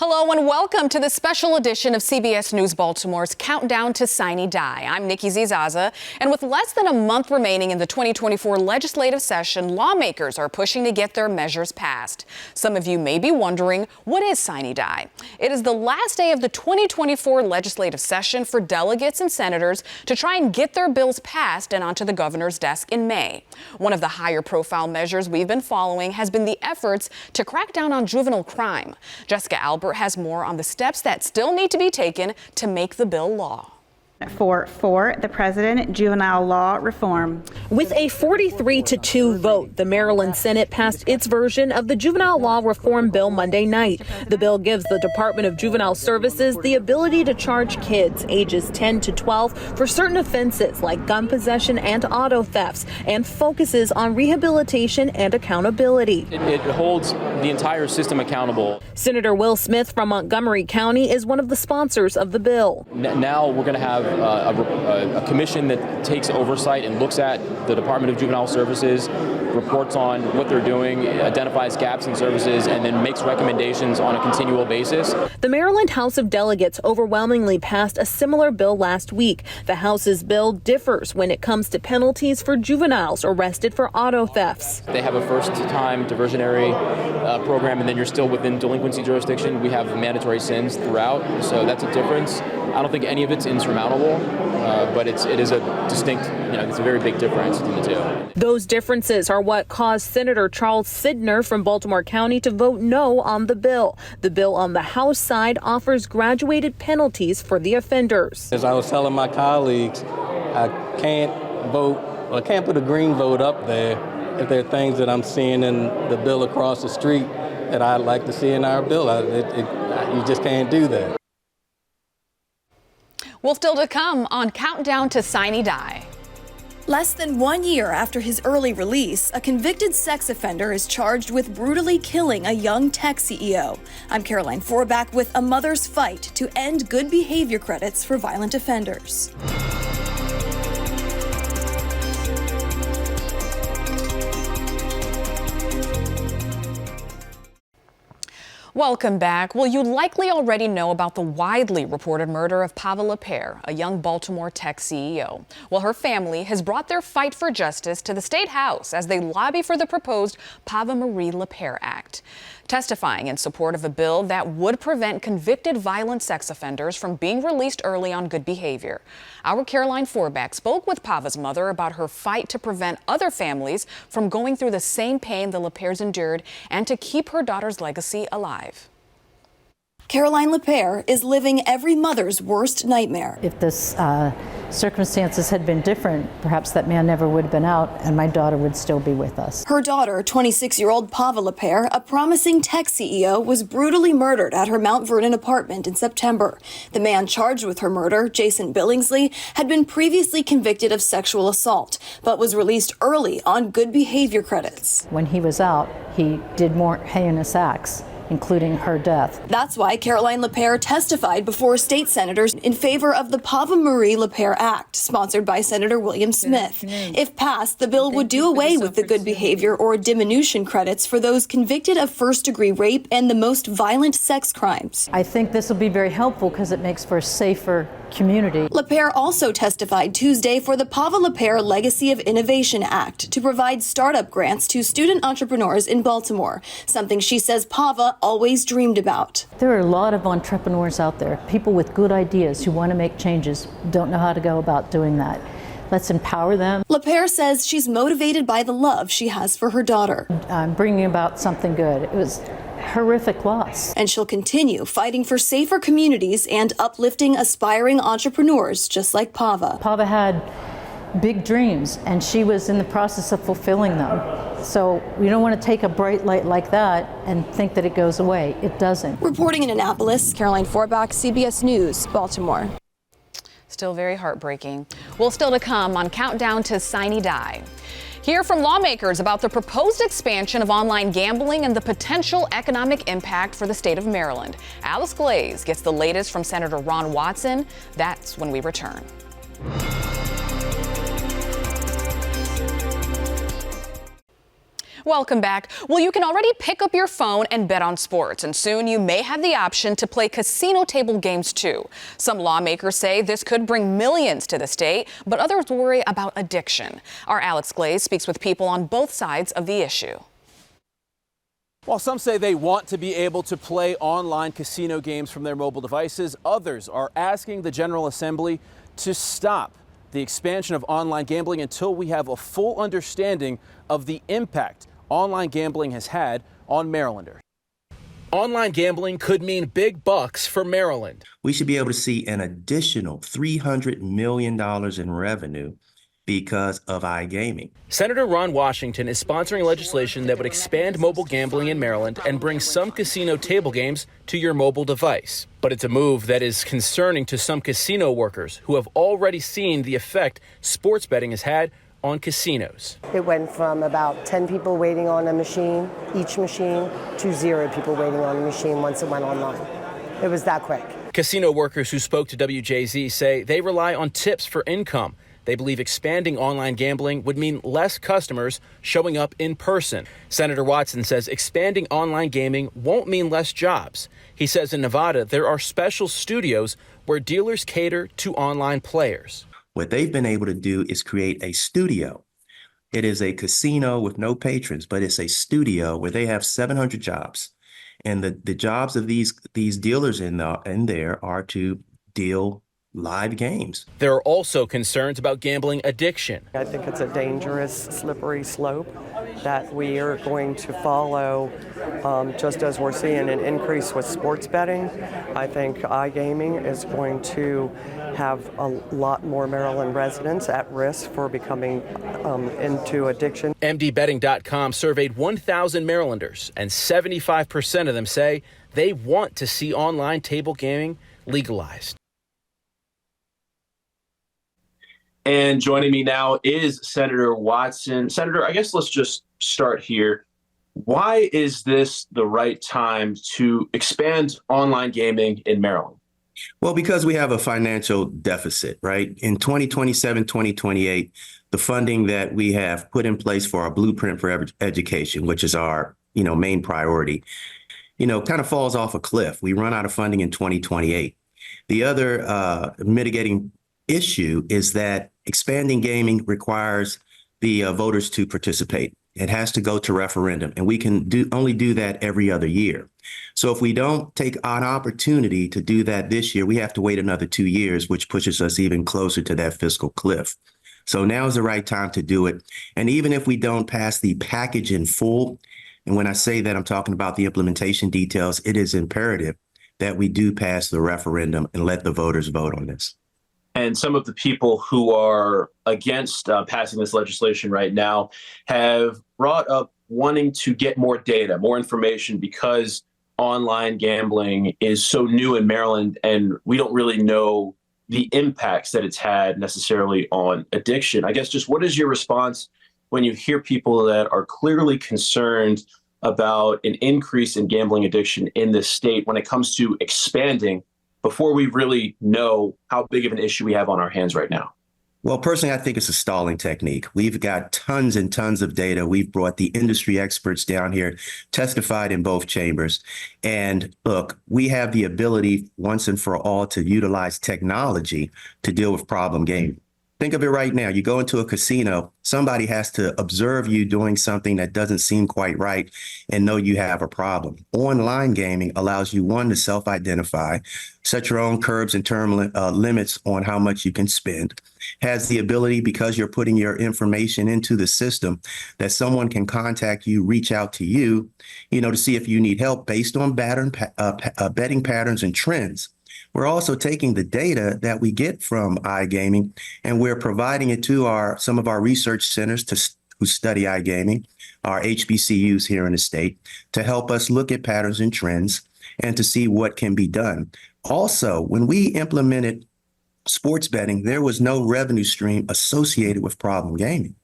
Hello and welcome to the special edition of CBS News Baltimore's Countdown to Sine Die. I'm Nikki Zizaza, and with less than a month remaining in the 2024 legislative session, lawmakers are pushing to get their measures passed. Some of you may be wondering, what is Sine Die? It is the last day of the 2024 legislative session for delegates and senators to try and get their bills passed and onto the governor's desk in May. One of the higher profile measures we've been following has been the efforts to crack down on juvenile crime. Jessica Albert has more on the steps that still need to be taken to make the bill law. For the president, juvenile law reform. With a 43-2 vote, the Maryland Senate passed its version of the juvenile law reform bill Monday night. The bill gives the Department of Juvenile Services the ability to charge kids ages 10 to 12 for certain offenses like gun possession and auto thefts, and focuses on rehabilitation and accountability. It holds the entire system accountable. Senator Will Smith from Montgomery County is one of the sponsors of the bill. Now we're going to have a commission that takes oversight and looks at the Department of Juvenile Services, reports on what they're doing, identifies gaps in services, and then makes recommendations on a continual basis. The Maryland House of Delegates overwhelmingly passed a similar bill last week. The House's bill differs when it comes to penalties for juveniles arrested for auto thefts. They have a first-time diversionary program, and then you're still within delinquency jurisdiction. We have mandatory sins throughout, so that's a difference. I don't think any of it's insurmountable, but it is a distinct, it's a very big difference between the two. Those differences are what caused Senator Charles Sine from Baltimore County to vote no on the bill. The bill on the House side offers graduated penalties for the offenders. As I was telling my colleagues, I can't put a green vote up there if there are things that I'm seeing in the bill across the street that I'd like to see in our bill. You just can't do that. Well, still to come on Countdown to Sine Die. Less than 1 year after his early release, a convicted sex offender is charged with brutally killing a young tech CEO. I'm Caroline Forback with a mother's fight to end good behavior credits for violent offenders. Welcome back. Well, you likely already know about the widely reported murder of Vaa Leer, a young Baltimore tech CEO. Well, her family has brought their fight for justice to the State House as they lobby for the proposed Vaa Leer Act. Testifying in support of a bill that would prevent convicted violent sex offenders from being released early on good behavior. Our Caroline Forback spoke with Vaa's mother about her fight to prevent other families from going through the same pain the Leers endured and to keep her daughter's legacy alive. Caroline Leer is living every mother's worst nightmare. If this circumstances had been different, perhaps that man never would have been out and my daughter would still be with us. Her daughter, 26-year-old Vaa Leer, a promising tech CEO, was brutally murdered at her Mount Vernon apartment in September. The man charged with her murder, Jason Billingsley, had been previously convicted of sexual assault, but was released early on good behavior credits. When he was out, he did more heinous acts, including her death. That's why Caroline Leer testified before state senators in favor of the Vaa Leer Act, sponsored by Senator William Smith. If passed, the bill would do away with the good behavior or diminution credits for those convicted of first-degree rape and the most violent sex crimes. I think this will be very helpful because it makes for a safer community. Leer also testified Tuesday for the Vaa Leer Legacy of Innovation Act to provide startup grants to student entrepreneurs in Baltimore, something she says Vaa always dreamed about. There are a lot of entrepreneurs out there, people with good ideas who want to make changes, don't know how to go about doing that. Let's empower them. Leer says she's motivated by the love she has for her daughter. I'm bringing about something good. It was horrific loss. And she'll continue fighting for safer communities and uplifting aspiring entrepreneurs just like Vaa. Vaa had big dreams and she was in the process of fulfilling them. So we don't want to take a bright light like that and think that it goes away. It doesn't. Reporting in Annapolis, Caroline Forback, CBS News, Baltimore. Still very heartbreaking. Well, still to come on Countdown to Sine Die. Hear from lawmakers about the proposed expansion of online gambling and the potential economic impact for the state of Maryland. Alice Glaze gets the latest from Senator Ron Watson. That's when we return. Welcome back. Well, you can already pick up your phone and bet on sports, and soon you may have the option to play casino table games too. Some lawmakers say this could bring millions to the state, but others worry about addiction. Our Alex Glaze speaks with people on both sides of the issue. While some say they want to be able to play online casino games from their mobile devices, others are asking the General Assembly to stop the expansion of online gambling until we have a full understanding of the impact online gambling has had on Marylanders. Online gambling could mean big bucks for Maryland. We should be able to see an additional $300 million in revenue because of iGaming. Senator Ron Washington is sponsoring legislation that would expand mobile gambling in Maryland and bring some casino table games to your mobile device. But it's a move that is concerning to some casino workers who have already seen the effect sports betting has had on casinos. It went from about 10 people waiting on a machine, each machine, to 0 people waiting on a machine once it went online. It was that quick. Casino workers who spoke to WJZ say they rely on tips for income. They believe expanding online gambling would mean less customers showing up in person. Senator Watson says expanding online gaming won't mean less jobs. He says in Nevada, there are special studios where dealers cater to online players. What they've been able to do is create a studio. It is a casino with no patrons, but it's a studio where they have 700 jobs. And the jobs of these dealers in there are to deal live games. There are also concerns about gambling addiction. I think it's a dangerous, slippery slope that we are going to follow, just as we're seeing an increase with sports betting. I think iGaming is going to have a lot more Maryland residents at risk for becoming into addiction. MDBetting.com surveyed 1,000 Marylanders, and 75% of them say they want to see online table gaming legalized. And joining me now is Senator Watson. Senator, I guess let's just start here. Why is this the right time to expand online gaming in Maryland? Well, because we have a financial deficit, right? In 2027, 2028, the funding that we have put in place for our blueprint for education, which is our, main priority, kind of falls off a cliff. We run out of funding in 2028. The other mitigating issue is that expanding gaming requires the voters to participate. It has to go to referendum, and we can only do that every other year. So if we don't take an opportunity to do that this year, we have to wait another 2 years, which pushes us even closer to that fiscal cliff. So now is the right time to do it. And even if we don't pass the package in full, and when I say that, I'm talking about the implementation details, it is imperative that we do pass the referendum and let the voters vote on this. And some of the people who are against passing this legislation right now have brought up wanting to get more data, more information, because online gambling is so new in Maryland, and we don't really know the impacts that it's had necessarily on addiction. I guess just what is your response when you hear people that are clearly concerned about an increase in gambling addiction in this state when it comes to expanding before we really know how big of an issue we have on our hands right now? Well, personally, I think it's a stalling technique. We've got tons and tons of data. We've brought the industry experts down here, testified in both chambers. And look, we have the ability once and for all to utilize technology to deal with problem gaming. Think of it right now. You go into a casino, somebody has to observe you doing something that doesn't seem quite right and know you have a problem. Online gaming allows you, one, to self-identify, set your own curbs and term limits on how much you can spend, has the ability, because you're putting your information into the system, that someone can contact you, reach out to you, to see if you need help based on betting patterns and trends. We're also taking the data that we get from iGaming, and we're providing it to some of our research centers who study iGaming, our HBCUs here in the state, to help us look at patterns and trends and to see what can be done. Also, when we implemented sports betting, there was no revenue stream associated with problem gaming.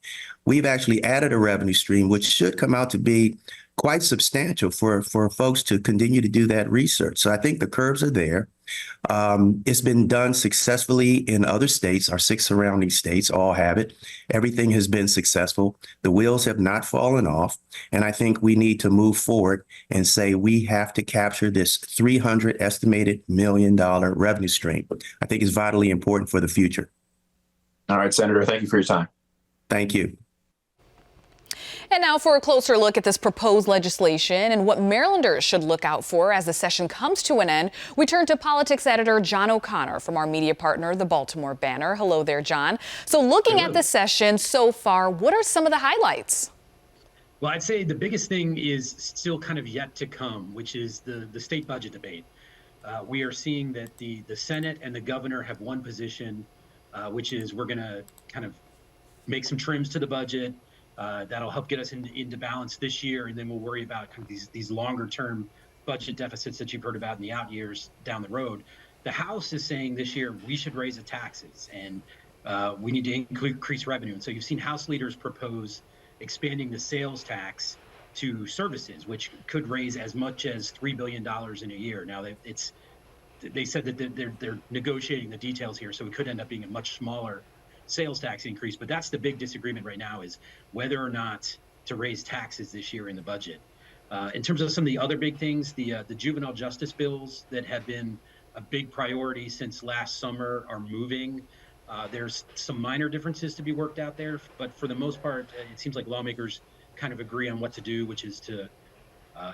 We've actually added a revenue stream, which should come out to be quite substantial for folks to continue to do that research. So I think the curves are there. It's been done successfully in other states. Our 6 surrounding states all have it. Everything has been successful. The wheels have not fallen off. And I think we need to move forward and say we have to capture this $300 estimated million revenue stream. I think it's vitally important for the future. All right, Senator, thank you for your time. Thank you. And now for a closer look at this proposed legislation and what Marylanders should look out for as the session comes to an end, we turn to politics editor John O'Connor from our media partner, the Baltimore Banner. Hello there, John. So looking at the session so far, what are some of the highlights? Well, I'd say the biggest thing is still kind of yet to come, which is the state budget debate. We are seeing that the Senate and the governor have one position, which is we're going to kind of make some trims to the budget. That'll help get us into balance this year, and then we'll worry about kind of these longer-term budget deficits that you've heard about in the out years down the road. The House is saying this year we should raise the taxes, and we need to increase revenue. And so you've seen House leaders propose expanding the sales tax to services, which could raise as much as $3 billion in a year. Now, they said that they're negotiating the details here, so it could end up being a much smaller sales tax increase, but that's the big disagreement right now, is whether or not to raise taxes this year in the budget. In terms of some of the other big things, the juvenile justice bills that have been a big priority since last summer are moving. There's some minor differences to be worked out there, but for the most part, it seems like lawmakers kind of agree on what to do, which is to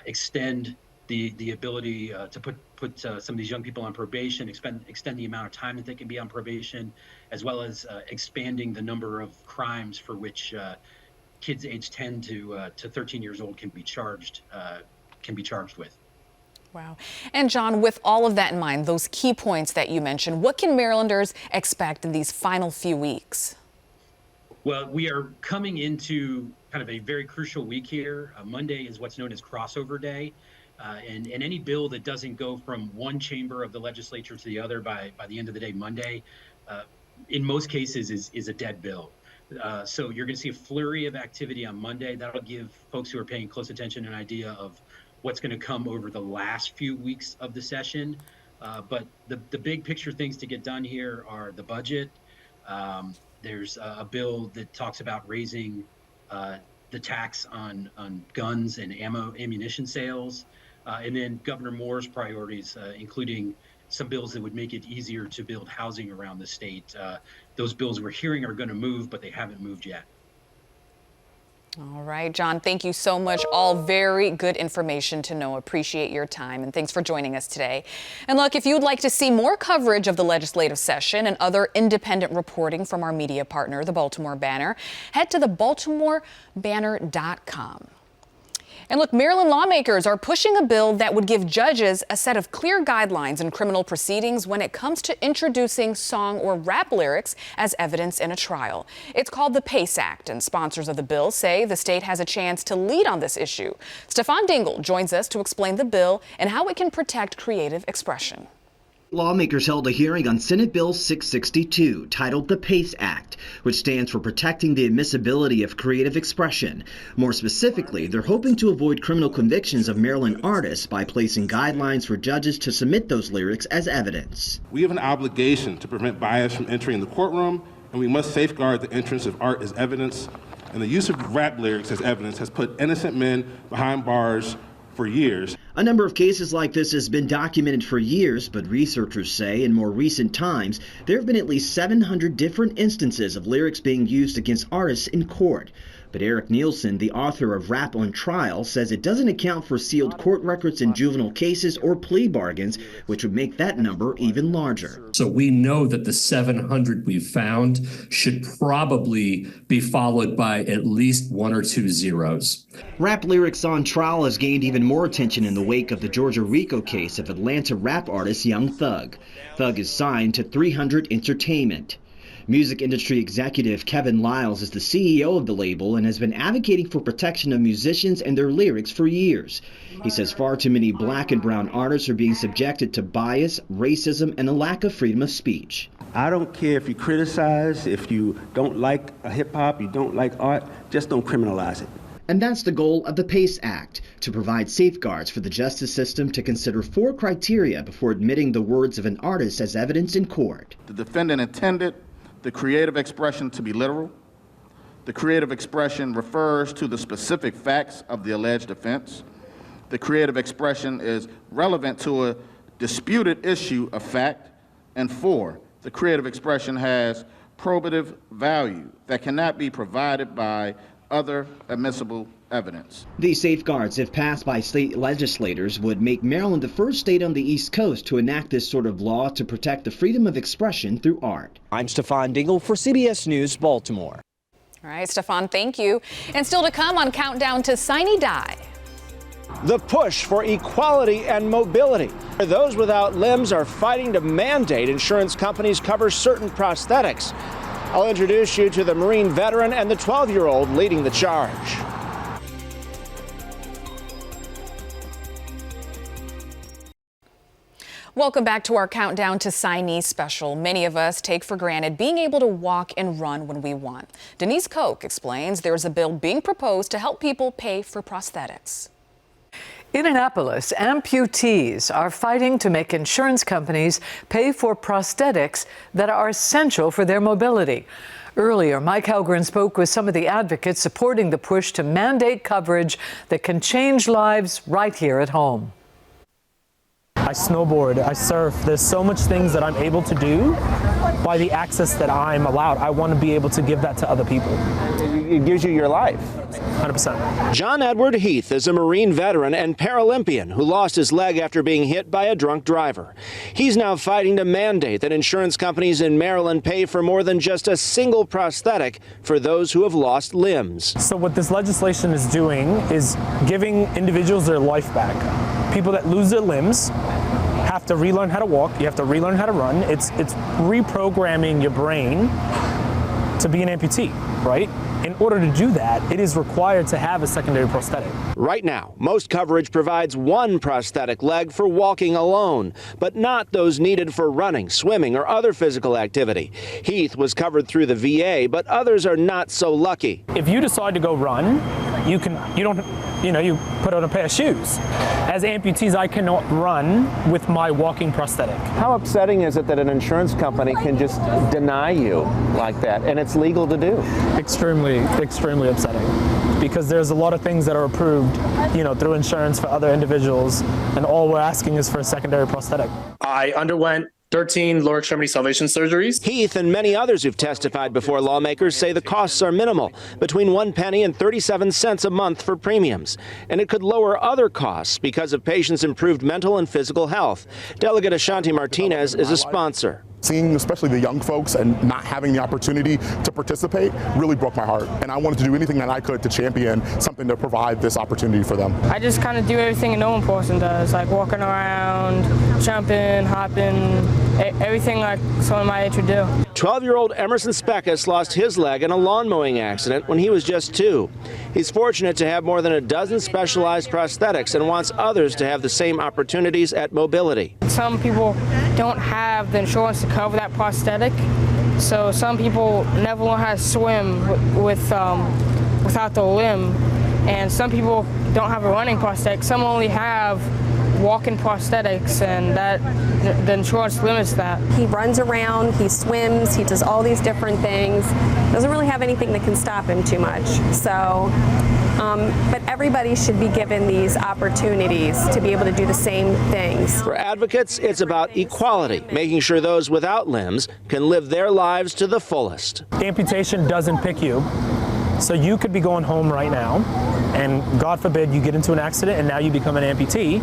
extend the ability to put some of these young people on probation, extend the amount of time that they can be on probation, as well as expanding the number of crimes for which kids aged 10 to 13 years old can be charged with. Wow. And John, with all of that in mind, those key points that you mentioned, what can Marylanders expect in these final few weeks? Well, we are coming into kind of a very crucial week here. Monday is what's known as crossover day. And any bill that doesn't go from one chamber of the legislature to the other by the end of the day Monday, in most cases is a dead bill. So you're going to see a flurry of activity on Monday. That'll give folks who are paying close attention an idea of what's going to come over the last few weeks of the session. But the big picture things to get done here are the budget. There's a bill that talks about raising the tax on guns and ammunition sales. And then Governor Moore's priorities, including some bills that would make it easier to build housing around the state. Those bills we're hearing are going to move, but they haven't moved yet. All right, John, thank you so much. All very good information to know. Appreciate your time, and thanks for joining us today. And look, if you'd like to see more coverage of the legislative session and other independent reporting from our media partner, the Baltimore Banner, head to thebaltimorebanner.com. And look, Maryland lawmakers are pushing a bill that would give judges a set of clear guidelines in criminal proceedings when it comes to introducing song or rap lyrics as evidence in a trial. It's called the PACE Act, and sponsors of the bill say the state has a chance to lead on this issue. Stefan Dingle joins us to explain the bill and how it can protect creative expression. Lawmakers held a hearing on Senate Bill 662, titled the PACE Act, which stands for Protecting the Admissibility of Creative Expression. More specifically, they're hoping to avoid criminal convictions of Maryland artists by placing guidelines for judges to submit those lyrics as evidence. We have an obligation to prevent bias from entering the courtroom, and we must safeguard the entrance of art as evidence. And the use of rap lyrics as evidence has put innocent men behind bars for years. A number of cases like this has been documented for years, but researchers say in more recent times there have been at least 700 different instances of lyrics being used against artists in court. But Eric Nielsen, the author of Rap on Trial, says it doesn't account for sealed court records in juvenile cases or plea bargains, which would make that number even larger. So we know that the 700 we've found should probably be followed by at least 1 or 2 zeros. Rap lyrics on trial has gained even more attention in the wake of the Georgia RICO case of Atlanta rap artist Young Thug. Thug is signed to 300 Entertainment. Music industry executive Kevin Liles is the CEO of the label and has been advocating for protection of musicians and their lyrics for years. He says far too many black and brown artists are being subjected to bias, racism, and a lack of freedom of speech. I don't care if you criticize, if you don't like hip hop, you don't like art, just don't criminalize it. And that's the goal of the PACE Act, to provide safeguards for the justice system to consider 4 criteria before admitting the words of an artist as evidence in court. The defendant intended the creative expression to be literal. The creative expression refers to the specific facts of the alleged offense. The creative expression is relevant to a disputed issue of fact. And 4, the creative expression has probative value that cannot be provided by other admissible evidence. These safeguards, if passed by state legislators, would make Maryland the first state on the East Coast to enact this sort of law to protect the freedom of expression through art. I'm Stefan Dingle for CBS News, Baltimore. All right, Stefan, thank you. And still to come on Countdown to Sine Die. The push for equality and mobility. Those without limbs are fighting to mandate insurance companies cover certain prosthetics. I'll introduce you to the Marine veteran and the 12-year-old leading the charge. Welcome back to our Countdown to Sine special. Many of us take for granted being able to walk and run when we want. Denise Koch explains there's a bill being proposed to help people pay for prosthetics. In Annapolis, amputees are fighting to make insurance companies pay for prosthetics that are essential for their mobility. Earlier, Mike Halgren spoke with some of the advocates supporting the push to mandate coverage that can change lives right here at home. I snowboard, I surf. There's so much things that I'm able to do by the access that I'm allowed. I want to be able to give that to other people. It gives you your life. 100%. John Edward Heath is a Marine veteran and Paralympian who lost his leg after being hit by a drunk driver. He's now fighting to mandate that insurance companies in Maryland pay for more than just a single prosthetic for those who have lost limbs. So what this legislation is doing is giving individuals their life back. People that lose their limbs have to relearn how to walk, you have to relearn how to run. It's reprogramming your brain to be an amputee, right? In order to do that, it is required to have a secondary prosthetic. Right now, most coverage provides one prosthetic leg for walking alone, but not those needed for running, swimming, or other physical activity. Heath was covered through the VA, but others are not so lucky. If you decide to go run, you put on a pair of shoes. As amputees, I cannot run with my walking prosthetic. How upsetting is it that an insurance company can just deny you like that, and it's legal to do? Extremely upsetting, because there's a lot of things that are approved, through insurance for other individuals, and all we're asking is for a secondary prosthetic. I underwent 13 lower extremity salvation surgeries. Heath and many others who've testified before lawmakers say the costs are minimal, between 1 penny and 37 cents a month for premiums. And it could lower other costs because of patients' improved mental and physical health. Delegate Ashanti Martinez is a sponsor. Seeing especially the young folks and not having the opportunity to participate really broke my heart. And I wanted to do anything that I could to champion something to provide this opportunity for them. I just kind of do everything a normal person does, like walking around, jumping, hopping, everything like someone my age would do. 12-year-old Emerson Speckes lost his leg in a lawn mowing accident when he was just 2. He's fortunate to have more than a dozen specialized prosthetics and wants others to have the same opportunities at mobility. Some people don't have the insurance to cover that prosthetic, so some people never learn how to swim without the limb, and some people don't have a running prosthetic. Some only have walking prosthetics, and that the insurance limits that. He runs around, he swims, he does all these different things. Doesn't really have anything that can stop him too much. So, but everybody should be given these opportunities to be able to do the same things. For advocates, it's about equality, making sure those without limbs can live their lives to the fullest. Amputation doesn't pick you. So you could be going home right now, and God forbid you get into an accident and now you become an amputee,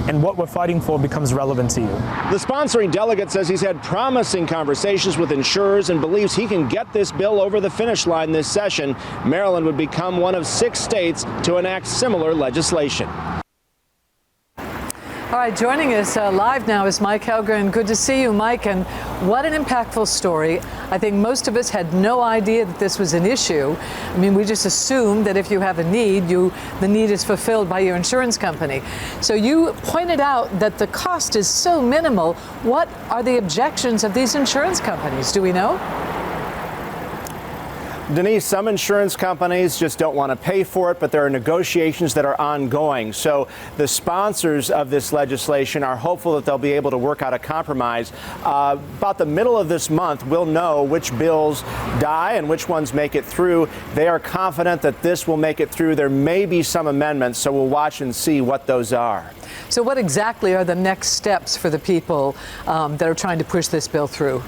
and what we're fighting for becomes relevant to you. The sponsoring delegate says he's had promising conversations with insurers and believes he can get this bill over the finish line this session. Maryland would become one of 6 states to enact similar legislation. All right, joining us live now is Mike Halgren. Good to see you, Mike. And what an impactful story. I think most of us had no idea that this was an issue. I mean, we just assumed that if you have a need, the need is fulfilled by your insurance company. So you pointed out that the cost is so minimal. What are the objections of these insurance companies? Do we know? Denise, some insurance companies just don't want to pay for it, but there are negotiations that are ongoing. So the sponsors of this legislation are hopeful that they'll be able to work out a compromise. About the middle of this month, we'll know which bills die and which ones make it through. They are confident that this will make it through. There may be some amendments, so we'll watch and see what those are. So what exactly are the next steps for the people that are trying to push this bill through?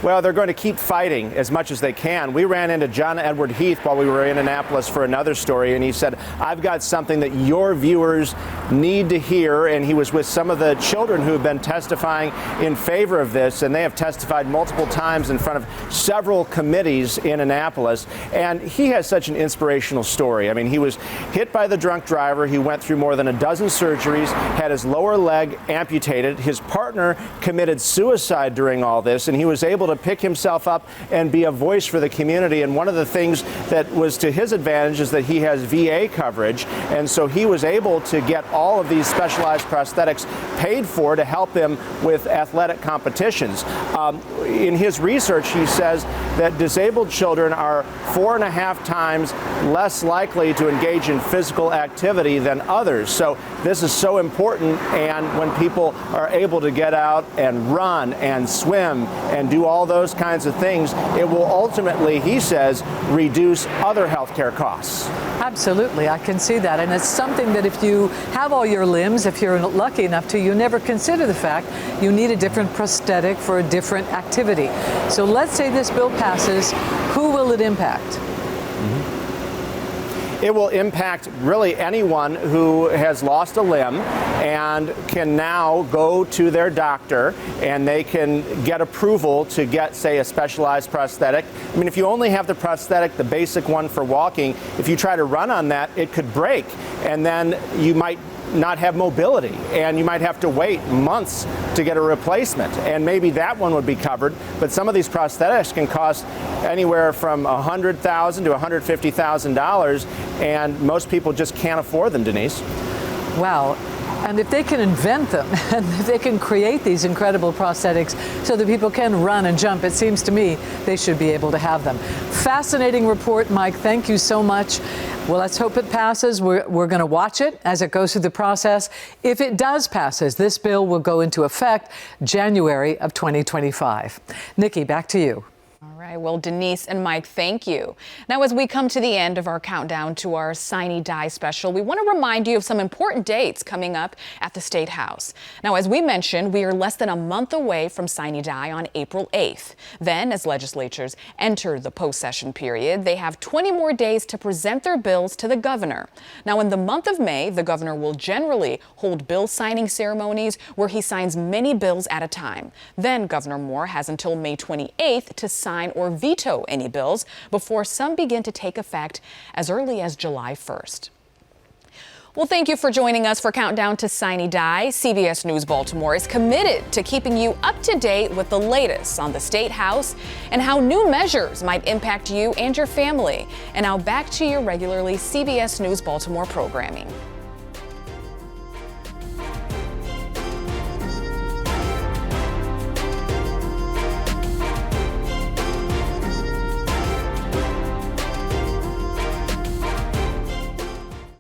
Well, they're going to keep fighting as much as they can. We ran into John Edward Heath while we were in Annapolis for another story, and he said, I've got something that your viewers need to hear. And he was with some of the children who have been testifying in favor of this, and they have testified multiple times in front of several committees in Annapolis. And he has such an inspirational story. I mean, he was hit by the drunk driver. He went through more than a dozen surgeries, had his lower leg amputated. His partner committed suicide during all this, and he was able to pick himself up and be a voice for the community. And one of the things that was to his advantage is that he has VA coverage, and so he was able to get all of these specialized prosthetics paid for to help him with athletic competitions. In his research, he says that disabled children are 4.5 times less likely to engage in physical activity than others. So this is so important, and when people are able to get out and run and swim and do all those kinds of things, it will ultimately, he says, reduce other healthcare costs. Absolutely, I can see that. And it's something that if you have all your limbs, if you're lucky enough to, you never consider the fact you need a different prosthetic for a different activity. So let's say this bill passes, who will it impact? It will impact really anyone who has lost a limb and can now go to their doctor and they can get approval to get, say, a specialized prosthetic. I mean, if you only have the prosthetic, the basic one for walking, if you try to run on that, it could break, and then you might not have mobility, and you might have to wait months to get a replacement, and maybe that one would be covered. But some of these prosthetics can cost anywhere from $100,000 to $150,000, and most people just can't afford them, Denise. Wow. And if they can invent them, and if they can create these incredible prosthetics so that people can run and jump, it seems to me they should be able to have them. Fascinating report, Mike. Thank you so much. Well, let's hope it passes. We're going to watch it as it goes through the process. If it does pass, this bill will go into effect January of 2025. Nikki, back to you. All right. Well, Denise and Mike, thank you. Now, as we come to the end of our countdown to our Sine Die special, we want to remind you of some important dates coming up at the State House. Now, as we mentioned, we are less than a month away from Sine Die on April 8th. Then, as legislatures enter the post-session period, they have 20 more days to present their bills to the governor. Now, in the month of May, the governor will generally hold bill signing ceremonies where he signs many bills at a time. Then Governor Moore has until May 28th to sign or veto any bills before some begin to take effect as early as July 1st. Well, thank you for joining us for Countdown to Sine Die. CBS News Baltimore is committed to keeping you up to date with the latest on the State House and how new measures might impact you and your family. And now back to your regularly CBS News Baltimore programming.